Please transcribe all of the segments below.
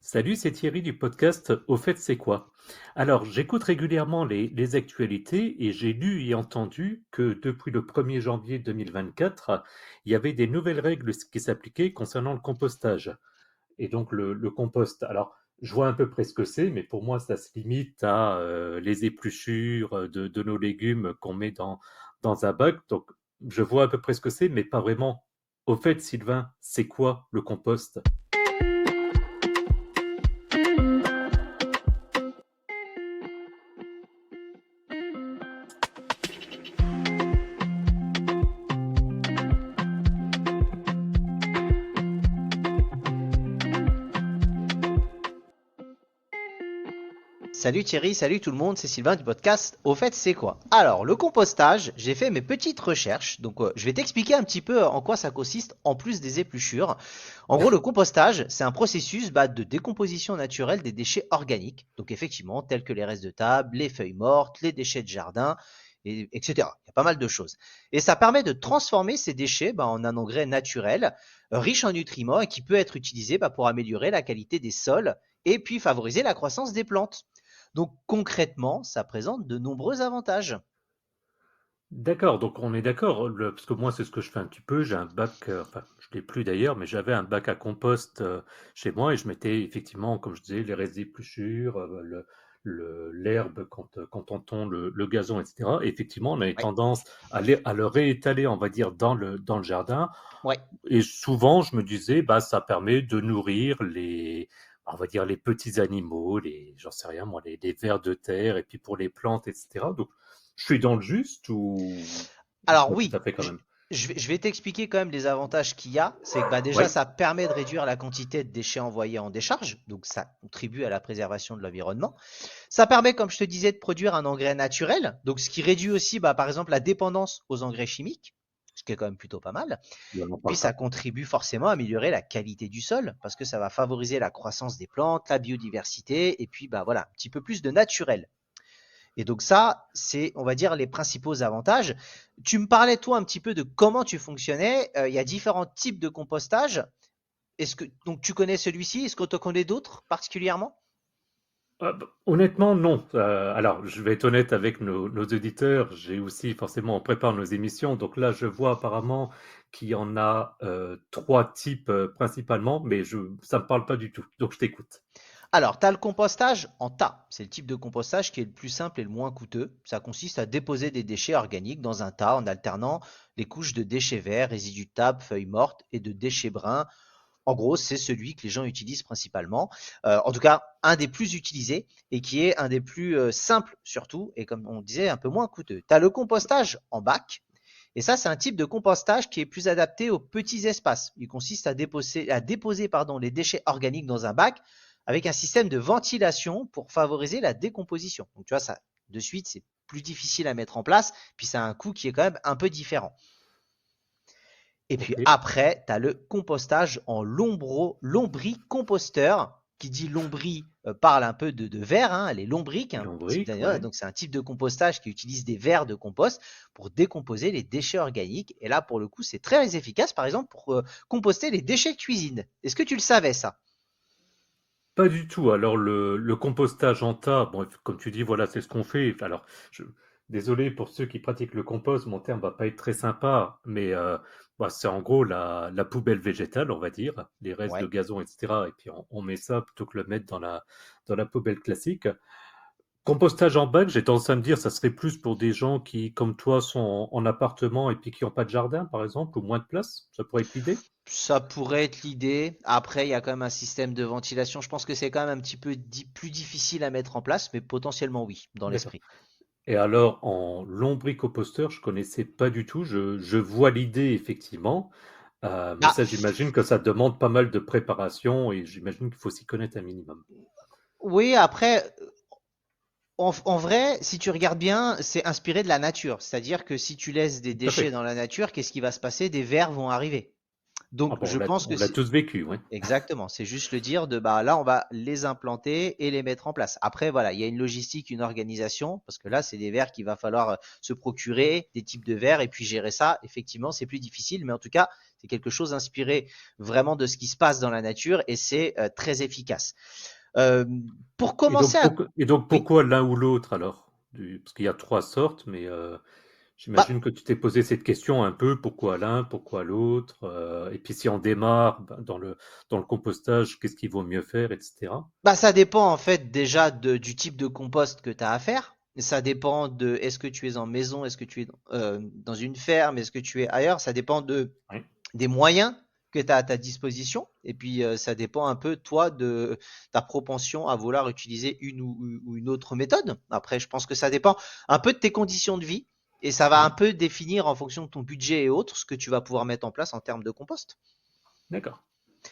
Salut, c'est Thierry du podcast Au fait, c'est quoi? Alors, j'écoute régulièrement les actualités et j'ai lu et entendu que depuis le 1er janvier 2024, il y avait des nouvelles règles qui s'appliquaient concernant le compostage. Et donc, le compost, alors, je vois à peu près ce que c'est, mais pour moi, ça se limite à les épluchures de nos légumes qu'on met dans un bac. Donc, je vois à peu près ce que c'est, mais pas vraiment. Au fait, Sylvain, c'est quoi le compost? Salut Thierry, salut tout le monde, c'est Sylvain du podcast. Au fait, c'est quoi? Alors, le compostage, j'ai fait mes petites recherches, donc je vais t'expliquer un petit peu en quoi ça consiste en plus des épluchures. En gros, le compostage, c'est un processus de décomposition naturelle des déchets organiques, donc effectivement, tels que les restes de table, les feuilles mortes, les déchets de jardin, etc. Il y a pas mal de choses. Et ça permet de transformer ces déchets en un engrais naturel, riche en nutriments et qui peut être utilisé pour améliorer la qualité des sols et puis favoriser la croissance des plantes. Donc concrètement, ça présente de nombreux avantages. D'accord, donc on est d'accord, parce que moi c'est ce que je fais un petit peu, j'ai un bac, enfin je l'ai plus d'ailleurs, mais j'avais un bac à compost chez moi et je mettais effectivement, comme je disais, les restes d'épluchures, l'herbe quand on tond le gazon, etc. Et effectivement, on avait Ouais, tendance à le réétaler, on va dire, dans le jardin. ouais. Et souvent, je me disais, bah, ça permet de nourrir on va dire, les petits animaux, j'en sais rien, moi, les vers de terre, et puis pour les plantes, etc. Donc, je suis dans le juste ou Alors pas tout oui, à fait quand même? je vais t'expliquer quand même les avantages qu'il y a. C'est que déjà, Oui, ça permet de réduire la quantité de déchets envoyés en décharge, donc ça contribue à la préservation de l'environnement. Ça permet, comme je te disais, de produire un engrais naturel, donc ce qui réduit aussi, par exemple, la dépendance aux engrais chimiques, ce qui est quand même plutôt pas mal. on n'en Puis parle ça pas. contribue forcément à améliorer la qualité du sol, parce que ça va favoriser la croissance des plantes, la biodiversité, et puis voilà, un petit peu plus de naturel. Et donc ça, c'est, on va dire, les principaux avantages. Tu me parlais, toi, un petit peu de comment tu fonctionnais. Il y a différents types de compostage. Est-ce que donc tu connais celui-ci? Est-ce que tu en connais d'autres particulièrement? Honnêtement, non. Alors, je vais être honnête avec nos auditeurs. J'ai aussi, forcément, on prépare nos émissions. Donc là, je vois apparemment qu'il y en a trois types principalement, mais ça ne me parle pas du tout. Donc, je t'écoute. Alors, tu as le compostage en tas. C'est le type de compostage qui est le plus simple et le moins coûteux. Ça consiste à déposer des déchets organiques dans un tas en alternant les couches de déchets verts, résidus de table, feuilles mortes et de déchets bruns. En gros, c'est celui que les gens utilisent principalement. En tout cas, un des plus utilisés et qui est un des plus simples surtout et comme on disait, un peu moins coûteux. Tu as le compostage en bac. Et ça, c'est un type de compostage qui est plus adapté aux petits espaces. Il consiste à déposer les déchets organiques dans un bac avec un système de ventilation pour favoriser la décomposition. Donc tu vois, ça, de suite, c'est plus difficile à mettre en place, puis ça a un coût qui est quand même un peu différent. Et puis Ok. après, tu as le compostage en lombricomposteur. Qui dit lombri parle un peu de verre, hein, les lombriques, hein, Lombric, ouais. donc c'est un type de compostage qui utilise des vers de compost pour décomposer les déchets organiques. Et là, pour le coup, c'est très efficace, par exemple, pour composter les déchets de cuisine. Est-ce que tu le savais, ça? Pas du tout. Alors, le compostage en tas, bon, comme tu dis, voilà, c'est ce qu'on fait. Alors, désolé pour ceux qui pratiquent le compost, mon terme va pas être très sympa, mais bah, c'est en gros la poubelle végétale, on va dire, les restes de Ouais. gazon, etc. Et puis, on met ça plutôt que le mettre dans la poubelle classique. Compostage en bac, j'ai tendance à me dire, ça serait plus pour des gens qui, comme toi, sont en appartement et puis qui n'ont pas de jardin, par exemple, ou moins de place. Ça pourrait être l'idée? Ça pourrait être l'idée. Après, il y a quand même un système de ventilation. Je pense que c'est quand même un petit peu plus difficile à mettre en place, mais potentiellement oui, dans D'accord. l'esprit. Et alors, en lombricomposteur, je connaissais pas du tout. Je vois l'idée, effectivement. Mais Ah, ça, j'imagine que ça demande pas mal de préparation et j'imagine qu'il faut s'y connaître un minimum. oui, après, en vrai, si tu regardes bien, c'est inspiré de la nature. C'est-à-dire que si tu laisses des Tout à déchets fait. dans la nature, qu'est-ce qui va se passer? Des vers vont arriver. Ah Donc, bon, je pense on que l'a tous vécu, oui. exactement, c'est juste le dire de là, on va les implanter et les mettre en place. Après, voilà, il y a une logistique, une organisation, parce que là, c'est des vers qu'il va falloir se procurer, des types de vers, et puis gérer ça. Effectivement, c'est plus difficile, mais en tout cas, C'est quelque chose inspiré vraiment de ce qui se passe dans la nature et c'est très efficace. Euh, pour commencer à... Et donc Oui. pourquoi l'un ou l'autre alors? Parce qu'il y a trois sortes, mais Bah, j'imagine que tu t'es posé cette question un peu, pourquoi l'un, pourquoi l'autre? Et puis si on démarre ben, dans le compostage, qu'est-ce qu'il vaut mieux faire, etc. Bah, ça dépend en fait déjà du type de compost que tu as à faire. Ça dépend de est-ce que tu es en maison, est-ce que tu es dans une ferme, est-ce que tu es ailleurs. Ça dépend Oui, des moyens que tu as à ta disposition. Et puis ça dépend un peu toi de ta propension à vouloir utiliser une ou une autre méthode. Après, je pense que ça dépend un peu de tes conditions de vie et ça va un oui, peu définir en fonction de ton budget et autres ce que tu vas pouvoir mettre en place en termes de compost. d'accord.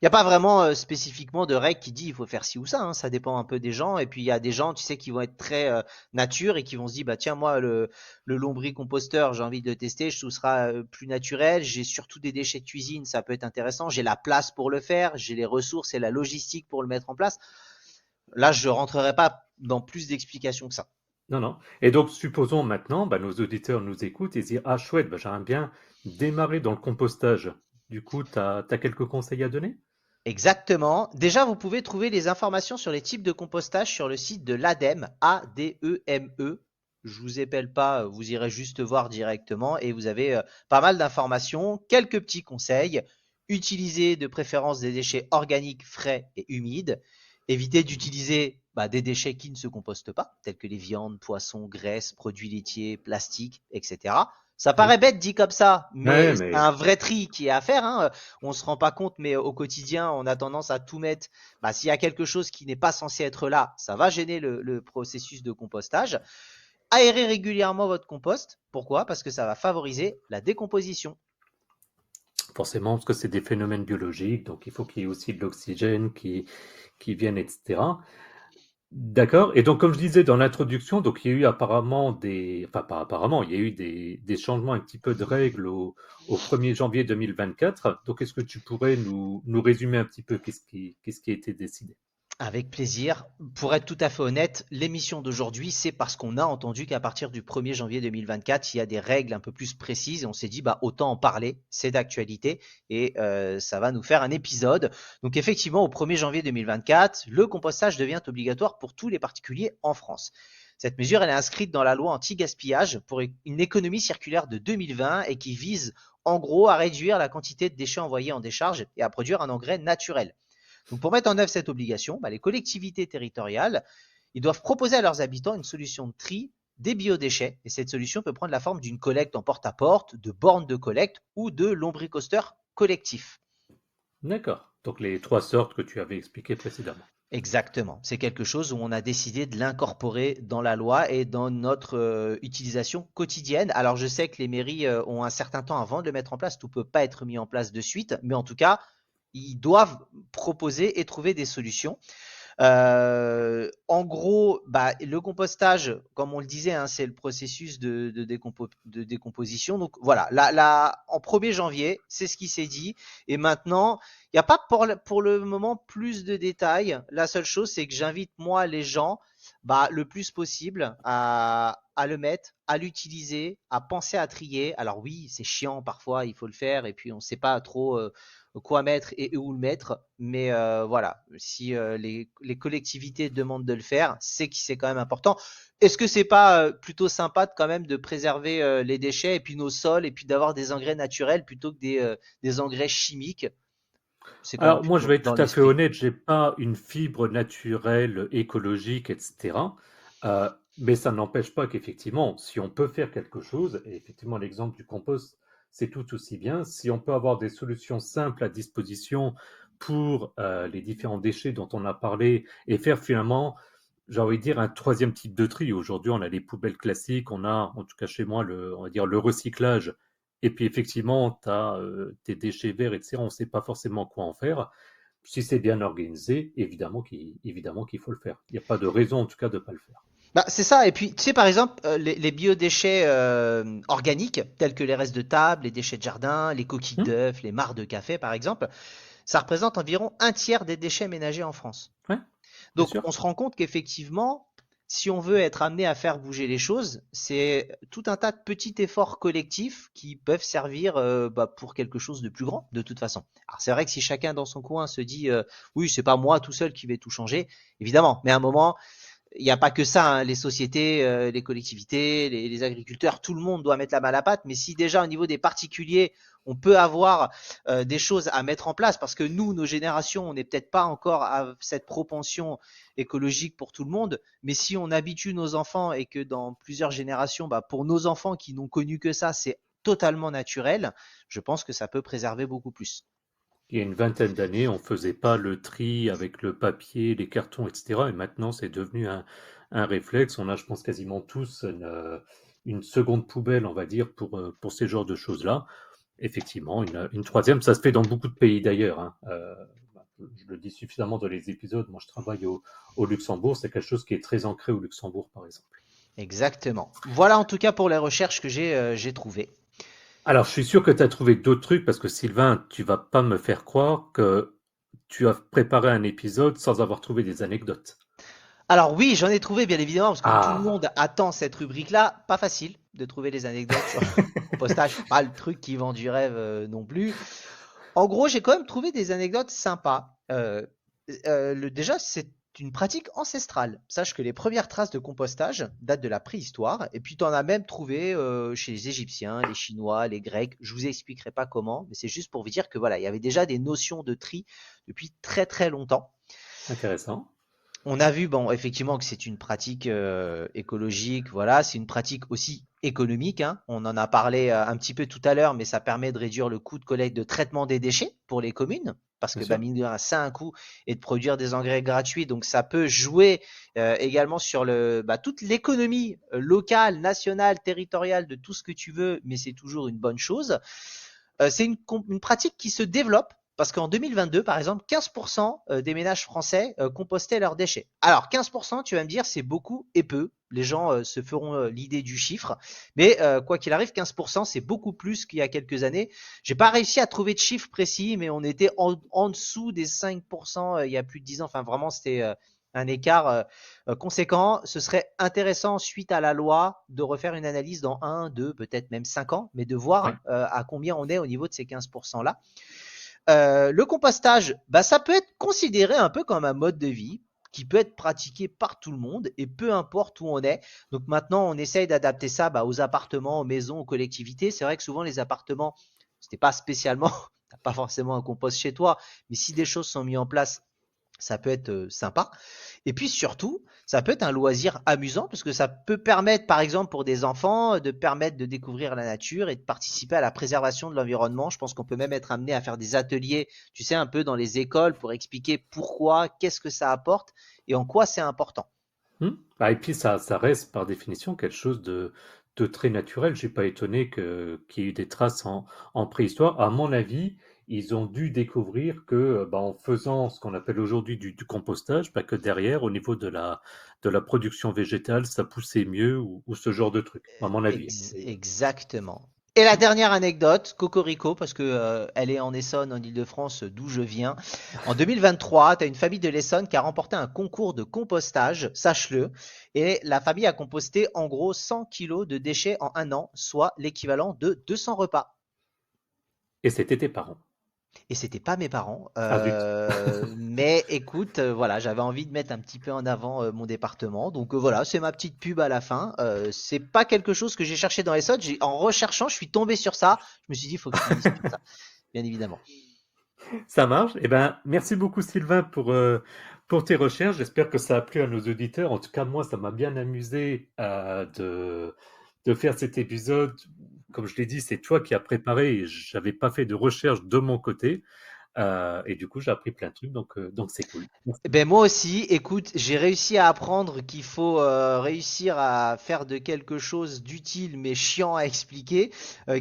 Il n'y a pas vraiment spécifiquement de règle qui dit il faut faire ci ou ça, hein. Ça dépend un peu des gens. Et puis il y a des gens, tu sais, qui vont être très nature et qui vont se dire bah tiens moi le lombricomposteur j'ai envie de le tester, je trouve ce sera plus naturel. J'ai surtout des déchets de cuisine, ça peut être intéressant. J'ai la place pour le faire, j'ai les ressources et la logistique pour le mettre en place. Là je rentrerai pas dans plus d'explications que ça. Non, non. Et donc, supposons maintenant, bah, nos auditeurs nous écoutent et se disent, ah chouette, bah, j'aimerais bien démarrer dans le compostage. Du coup, tu as quelques conseils à donner? Exactement. Déjà, vous pouvez trouver les informations sur les types de compostage sur le site de l'ADEME, A-D-E-M-E. Je vous épelle pas, vous irez juste voir directement et vous avez pas mal d'informations, quelques petits conseils. Utilisez de préférence des déchets organiques frais et humides. Évitez Mhm. d'utiliser des déchets qui ne se compostent pas, tels que les viandes, poissons, graisses, produits laitiers, plastiques, etc. Ça paraît Oui. bête dit comme ça, mais Ouais, c'est mais un vrai tri qui est à faire, hein. On se rend pas compte, mais au quotidien, on a tendance à tout mettre. S'il y a quelque chose qui n'est pas censé être là, ça va gêner le processus de compostage. Aérez régulièrement votre compost. Pourquoi? Parce que ça va favoriser la décomposition. forcément, parce que c'est des phénomènes biologiques, donc il faut qu'il y ait aussi de l'oxygène qui vienne, etc. D'accord. Et donc, comme je disais dans l'introduction, donc il y a eu apparemment enfin pas apparemment, il y a eu des changements un petit peu de règles au 1er janvier 2024. Donc, est-ce que tu pourrais nous résumer un petit peu qu'est-ce qui a été décidé? Avec plaisir. Pour être tout à fait honnête, l'émission d'aujourd'hui, c'est parce qu'on a entendu qu'à partir du 1er janvier 2024, il y a des règles un peu plus précises et on s'est dit, autant en parler, c'est d'actualité et ça va nous faire un épisode. Donc effectivement, au 1er janvier 2024, le compostage devient obligatoire pour tous les particuliers en France. Cette mesure, elle est inscrite dans la loi anti-gaspillage pour une économie circulaire de 2020 et qui vise en gros à réduire la quantité de déchets envoyés en décharge et à produire un engrais naturel. Donc pour mettre en œuvre cette obligation, les collectivités territoriales, ils doivent proposer à leurs habitants une solution de tri des biodéchets. Et cette solution peut prendre la forme d'une collecte en porte-à-porte, de bornes de collecte ou de lombricosteurs collectifs. D'accord. Donc, les trois sortes que tu avais expliquées précédemment. Exactement. C'est quelque chose où on a décidé de l'incorporer dans la loi et dans notre utilisation quotidienne. Alors je sais que les mairies ont un certain temps avant de le mettre en place. Tout ne peut pas être mis en place de suite, mais en tout cas, ils doivent proposer et trouver des solutions. En gros, le compostage, comme on le disait, hein, c'est le processus de décomposition. Donc voilà, en 1er janvier, c'est ce qui s'est dit. Et maintenant, il n'y a pas pour le moment plus de détails. La seule chose, c'est que j'invite moi les gens le plus possible à le mettre, à l'utiliser, à penser à trier. Alors oui, c'est chiant parfois, il faut le faire et puis on ne sait pas trop quoi mettre et où le mettre. Mais voilà, si les collectivités demandent de le faire, c'est que c'est quand même important. Est-ce que c'est pas plutôt sympa de, quand même de préserver les déchets et puis nos sols et puis d'avoir des engrais naturels plutôt que des engrais chimiques? C'est quand même Alors, moi, je plutôt vais être dans tout à fait l'esprit. honnête, j'ai pas une fibre naturelle, écologique, etc. Mais ça n'empêche pas qu'effectivement, si on peut faire quelque chose, et effectivement, l'exemple du compost, c'est tout aussi bien. Si on peut avoir des solutions simples à disposition pour les différents déchets dont on a parlé et faire finalement, j'ai envie de dire, un troisième type de tri. Aujourd'hui, on a les poubelles classiques, on a, en tout cas chez moi, on va dire le recyclage. Et puis effectivement, tu as tes déchets verts, etc. On ne sait pas forcément quoi en faire. Si c'est bien organisé, évidemment qu'il faut le faire. Il n'y a pas de raison, en tout cas, de ne pas le faire. C'est ça. Et puis, tu sais, par exemple, les biodéchets organiques, tels que les restes de table, les déchets de jardin, les coquilles Hum, d'œufs, les marcs de café, par exemple, ça représente environ un tiers des déchets ménagers en France. ouais, bien Donc, sûr. on se rend compte qu'effectivement, si on veut être amené à faire bouger les choses, c'est tout un tas de petits efforts collectifs qui peuvent servir pour quelque chose de plus grand, de toute façon. Alors c'est vrai que si chacun dans son coin se dit oui, c'est pas moi tout seul qui vais tout changer, évidemment, mais à un moment, il n'y a pas que ça, hein, les sociétés, les collectivités, les agriculteurs, tout le monde doit mettre la main à la pâte. Mais si déjà au niveau des particuliers, on peut avoir des choses à mettre en place, parce que nous, nos générations, on n'est peut-être pas encore à cette propension écologique pour tout le monde, mais si on habitue nos enfants et que dans plusieurs générations, pour nos enfants qui n'ont connu que ça, c'est totalement naturel, je pense que ça peut préserver beaucoup plus. Il y a une vingtaine d'années, on faisait pas le tri avec le papier, les cartons, etc. Et maintenant, c'est devenu un réflexe. On a, je pense, quasiment tous une seconde poubelle, on va dire, pour ces genres de choses-là. Effectivement, une troisième, ça se fait dans beaucoup de pays d'ailleurs, hein. Je le dis suffisamment dans les épisodes. Moi, je travaille au Luxembourg. C'est quelque chose qui est très ancré au Luxembourg, par exemple. Exactement. Voilà en tout cas pour les recherches que j'ai trouvées. Alors, je suis sûr que tu as trouvé d'autres trucs parce que Sylvain, tu vas pas me faire croire que tu as préparé un épisode sans avoir trouvé des anecdotes. Alors oui, j'en ai trouvé bien évidemment, parce que tout le Ah, monde attend cette rubrique-là. Pas facile de trouver les anecdotes sur le compostage, pas le truc qui vend du rêve non plus. En gros, j'ai quand même trouvé des anecdotes sympas. Déjà, c'est une pratique ancestrale. Sache que les premières traces de compostage datent de la préhistoire, et puis tu en as même trouvé chez les Égyptiens, les Chinois, les Grecs. Je vous expliquerai pas comment, mais c'est juste pour vous dire que voilà, il y avait déjà des notions de tri depuis très très longtemps. intéressant. On a vu, bon, effectivement, que c'est une pratique écologique, voilà, c'est une pratique aussi économique, hein. On en a parlé un petit peu tout à l'heure, mais ça permet de réduire le coût de collecte de traitement des déchets pour les communes, parce Bien que sûr. mine de rien, ça a un coût, et de produire des engrais gratuits, donc ça peut jouer également sur toute l'économie locale, nationale, territoriale, de tout ce que tu veux, mais c'est toujours une bonne chose. C'est une pratique qui se développe parce qu'en 2022, par exemple, 15% des ménages français compostaient leurs déchets. Alors, 15%, tu vas me dire, c'est beaucoup et peu. Les gens se feront l'idée du chiffre. Mais quoi qu'il arrive, 15%, c'est beaucoup plus qu'il y a quelques années. J'ai pas réussi à trouver de chiffre précis, mais on était en dessous des 5% il y a plus de 10 ans. Enfin, vraiment, c'était un écart conséquent. Ce serait intéressant, suite à la loi, de refaire une analyse dans 1, 2, peut-être même 5 ans, mais de Oui. voir à combien on est au niveau de ces 15%-là. Le compostage, ça peut être considéré un peu comme un mode de vie qui peut être pratiqué par tout le monde et peu importe où on est. Donc maintenant, on essaye d'adapter ça aux appartements, aux maisons, aux collectivités. C'est vrai que souvent les appartements, c'était pas spécialement, t'as pas forcément un compost chez toi, mais si des choses sont mises en place, ça peut être sympa. Et puis surtout, ça peut être un loisir amusant parce que ça peut permettre, par exemple, pour des enfants, de permettre de découvrir la nature et de participer à la préservation de l'environnement. Je pense qu'on peut même être amené à faire des ateliers, tu sais, un peu dans les écoles pour expliquer pourquoi, qu'est-ce que ça apporte et en quoi c'est important. Et puis ça reste par définition quelque chose de très naturel. Je suis pas étonné qu'il y ait eu des traces en préhistoire. À mon avis, ils ont dû découvrir que en faisant ce qu'on appelle aujourd'hui du compostage, que derrière, au niveau de la production végétale, ça poussait mieux ou ce genre de truc, à mon avis. Exactement. Et la dernière anecdote, Cocorico, parce que elle est en Essonne, en Île-de-France, d'où je viens. En 2023, tu as une famille de l'Essonne qui a remporté un concours de compostage, sache-le, et la famille a composté en gros 100 kilos de déchets en un an, soit l'équivalent de 200 repas. Et c'était tes parents. Et c'était pas mes parents. Ah zut. Mais écoute, voilà, j'avais envie de mettre un petit peu en avant mon département. Donc voilà, c'est ma petite pub à la fin. C'est pas quelque chose que j'ai cherché dans les sods. En recherchant, je suis tombé sur ça. Je me suis dit, il faut que je finisse sur ça, bien évidemment. Ça marche. Eh ben, merci beaucoup Sylvain pour tes recherches. J'espère que ça a plu à nos auditeurs. En tout cas, moi, ça m'a bien amusé de faire cet épisode. Comme je l'ai dit, c'est toi qui as préparé et j'avais pas fait de recherche de mon côté. Et du coup, j'ai appris plein de trucs, donc c'est cool. Merci. Eh ben moi aussi, écoute, j'ai réussi à apprendre qu'il faut réussir à faire de quelque chose d'utile mais chiant à expliquer,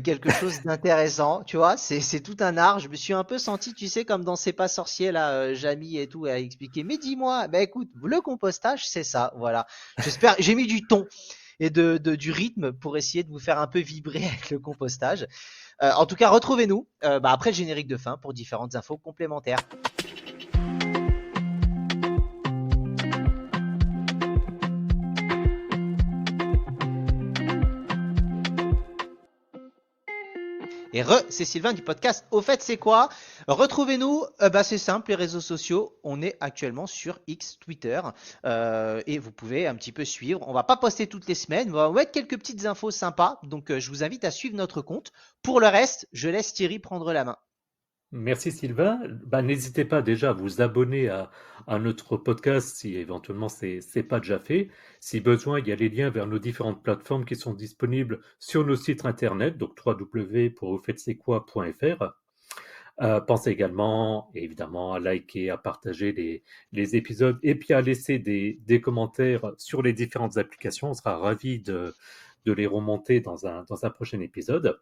quelque chose d'intéressant, tu vois, c'est tout un art. Je me suis un peu senti, tu sais, comme dans C'est pas sorcier là, Jamy et tout, à expliquer. Mais dis-moi, ben écoute, le compostage, c'est ça, voilà. J'espère, j'ai mis du ton et du rythme pour essayer de vous faire un peu vibrer avec le compostage. En tout cas, retrouvez-nous après le générique de fin pour différentes infos complémentaires. Et c'est Sylvain du podcast Au fait, c'est quoi? Retrouvez-nous, c'est simple, les réseaux sociaux. On est actuellement sur X, Twitter, et vous pouvez un petit peu suivre. On va pas poster toutes les semaines, on va mettre quelques petites infos sympas. Donc, je vous invite à suivre notre compte. Pour le reste, je laisse Thierry prendre la main. Merci Sylvain. N'hésitez pas déjà à vous abonner à notre podcast si éventuellement c'est pas déjà fait. Si besoin, il y a les liens vers nos différentes plateformes qui sont disponibles sur nos sites internet, donc www.aufaites-c'est-quoi.fr. Pensez également, évidemment, à liker, à partager les épisodes et puis à laisser des commentaires sur les différentes applications. On sera ravis de les remonter dans un prochain épisode.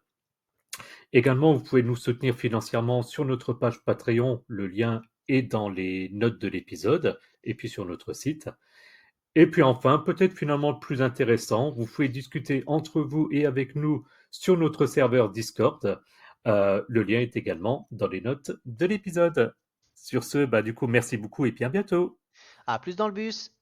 Également, vous pouvez nous soutenir financièrement sur notre page Patreon. Le lien est dans les notes de l'épisode et puis sur notre site. Et puis enfin, peut-être finalement le plus intéressant, vous pouvez discuter entre vous et avec nous sur notre serveur Discord. Le lien est également dans les notes de l'épisode. Sur ce, du coup, merci beaucoup et puis à bientôt. À plus dans le bus.